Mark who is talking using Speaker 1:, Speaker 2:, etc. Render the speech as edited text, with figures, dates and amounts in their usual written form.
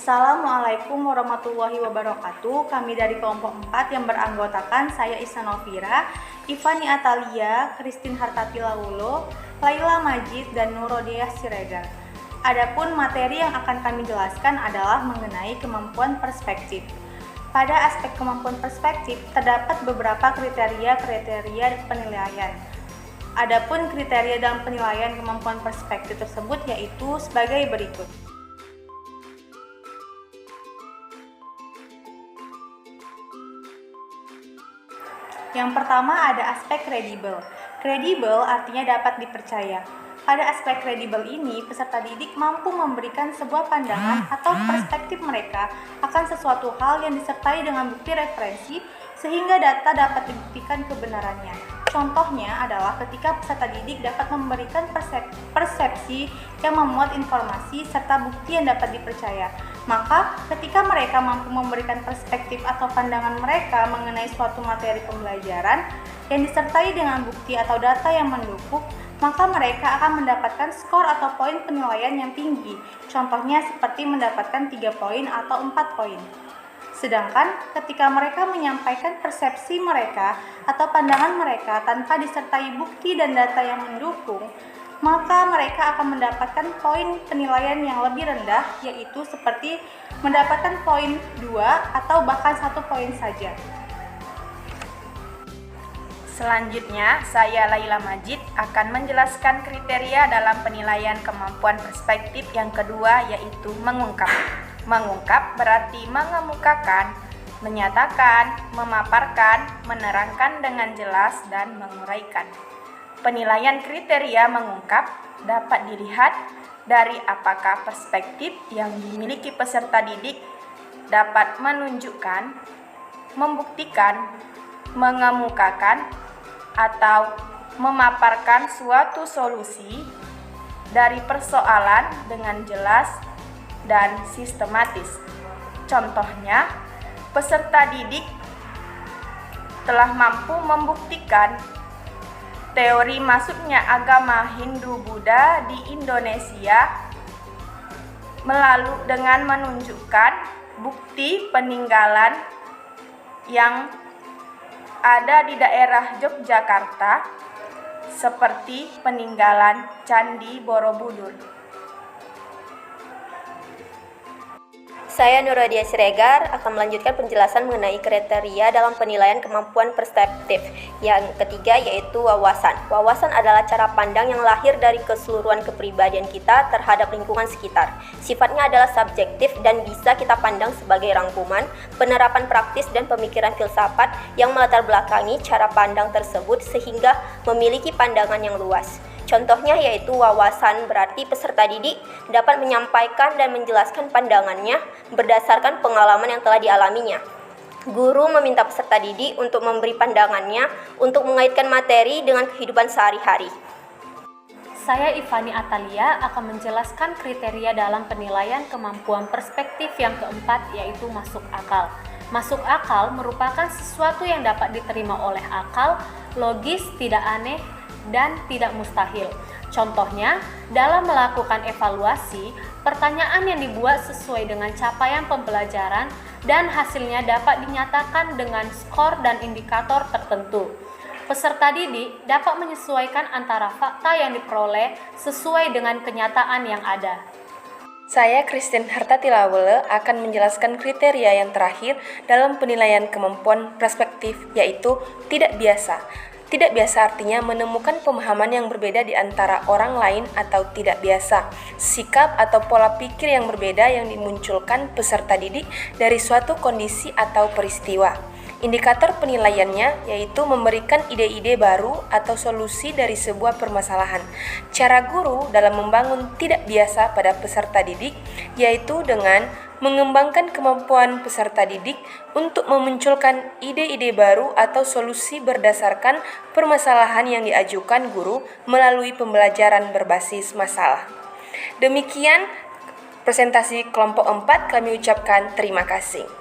Speaker 1: Assalamualaikum warahmatullahi wabarakatuh. Kami dari kelompok 4 yang beranggotakan saya Isa Novira, Ifani Atalia, Christine Hartati Laulo, Laila Majid, dan Nurodiah Siregar. Adapun materi yang akan kami jelaskan adalah mengenai kemampuan perspektif. Pada aspek kemampuan perspektif, terdapat beberapa kriteria penilaian. Adapun kriteria dalam penilaian kemampuan perspektif tersebut yaitu sebagai berikut. Yang pertama ada aspek kredibel. Kredibel artinya dapat dipercaya. Pada aspek kredibel ini, peserta didik mampu memberikan sebuah pandangan atau perspektif mereka akan sesuatu hal yang disertai dengan bukti referensi sehingga data dapat dibuktikan kebenarannya. Contohnya adalah ketika peserta didik dapat memberikan persepsi yang memuat informasi serta bukti yang dapat dipercaya. Maka, ketika mereka mampu memberikan perspektif atau pandangan mereka mengenai suatu materi pembelajaran yang disertai dengan bukti atau data yang mendukung, maka mereka akan mendapatkan skor atau poin penilaian yang tinggi. Contohnya seperti mendapatkan 3 poin atau 4 poin. Sedangkan ketika mereka menyampaikan persepsi mereka atau pandangan mereka tanpa disertai bukti dan data yang mendukung, maka mereka akan mendapatkan poin penilaian yang lebih rendah, yaitu seperti mendapatkan poin 2 atau bahkan 1 poin saja.
Speaker 2: Selanjutnya, saya Laila Majid akan menjelaskan kriteria dalam penilaian kemampuan perspektif yang kedua, yaitu mengungkap. Mengungkap berarti mengemukakan, menyatakan, memaparkan, menerangkan dengan jelas, dan menguraikan. Penilaian kriteria mengungkap dapat dilihat dari apakah perspektif yang dimiliki peserta didik dapat menunjukkan, membuktikan, mengemukakan, atau memaparkan suatu solusi dari persoalan dengan jelas dan sistematis. Contohnya, peserta didik telah mampu membuktikan teori masuknya agama Hindu-Buddha di Indonesia melalui dengan menunjukkan bukti peninggalan yang ada di daerah Yogyakarta seperti peninggalan Candi Borobudur.
Speaker 3: Saya Nurodiah Siregar akan melanjutkan penjelasan mengenai kriteria dalam penilaian kemampuan perspektif. Yang ketiga yaitu wawasan. Wawasan adalah cara pandang yang lahir dari keseluruhan kepribadian kita terhadap lingkungan sekitar. Sifatnya adalah subjektif dan bisa kita pandang sebagai rangkuman, penerapan praktis dan pemikiran filsafat yang melatar belakangi cara pandang tersebut sehingga memiliki pandangan yang luas. Contohnya yaitu wawasan berarti peserta didik dapat menyampaikan dan menjelaskan pandangannya berdasarkan pengalaman yang telah dialaminya. Guru meminta peserta didik untuk memberi pandangannya untuk mengaitkan materi dengan kehidupan sehari-hari.
Speaker 4: Saya Ifani Atalia akan menjelaskan kriteria dalam penilaian kemampuan perspektif yang keempat yaitu masuk akal. Masuk akal merupakan sesuatu yang dapat diterima oleh akal, logis, tidak aneh, dan tidak mustahil. Contohnya, dalam melakukan evaluasi, pertanyaan yang dibuat sesuai dengan capaian pembelajaran dan hasilnya dapat dinyatakan dengan skor dan indikator tertentu. Peserta didik dapat menyesuaikan antara fakta yang diperoleh sesuai dengan kenyataan yang ada.
Speaker 5: Saya Christine Hartati Laulo akan menjelaskan kriteria yang terakhir dalam penilaian kemampuan perspektif, yaitu tidak biasa. Tidak biasa artinya menemukan pemahaman yang berbeda di antara orang lain atau tidak biasa. Sikap atau pola pikir yang berbeda yang dimunculkan peserta didik dari suatu kondisi atau peristiwa. Indikator penilaiannya yaitu memberikan ide-ide baru atau solusi dari sebuah permasalahan. Cara guru dalam membangun tidak biasa pada peserta didik yaitu dengan mengembangkan kemampuan peserta didik untuk memunculkan ide-ide baru atau solusi berdasarkan permasalahan yang diajukan guru melalui pembelajaran berbasis masalah. Demikian presentasi kelompok 4, kami ucapkan terima kasih.